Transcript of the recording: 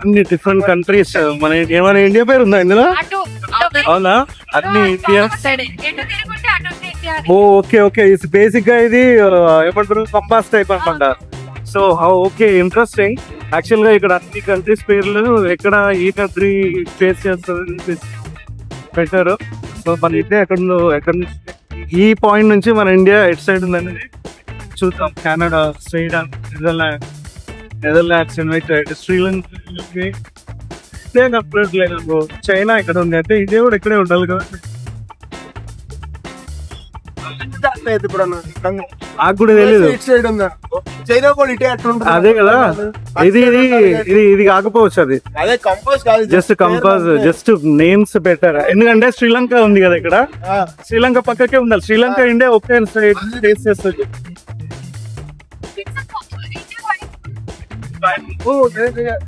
అన్ని different countries. మన ఏమైనా ఇండియా పేరు ఉందా ఇందులో? అవునా? అన్ని ఇండియా. ఓకే ఓకే, బేసిక్ గా ఇది ఏమంటారు, కంపాస్ టైప్ అనమాట. So okay, interesting. యాక్చువల్ గా ఇక్కడ అన్ని కంట్రీస్ పేర్లు ఎక్కడ ఈ కంట్రీ ఫేస్ చేస్తారు పెట్టారు. సో మన ఇండియా ఎక్కడ ఈ పాయింట్ నుంచి మన ఇండియా ఎటు సైడ్ ఉందని చూద్దాం. Canada, Sweden, Netherlands, United, Sri Lanka, China ఇక్కడ ఉంది. అంటే ఇండియా కూడా ఇక్కడే ఉండాలి కదా. నాకు కూడా తెలీదు. చైనా కూడా ఇటే అట్లా అదే కదా, ఇది ఇది ఇది ఇది కాకపోవచ్చు. అది అదే కంపోజ్ కాదు, జస్ట్ కంపోజ్, జస్ట్ నేమ్స్ పెట్టారు. ఎందుకంటే శ్రీలంక ఉంది కదా ఇక్కడ, శ్రీలంక పక్కకే ఉండాలి. శ్రీలంక ఇండియా ఒకే సైడ్ ఫేస్ చేస్తుంది.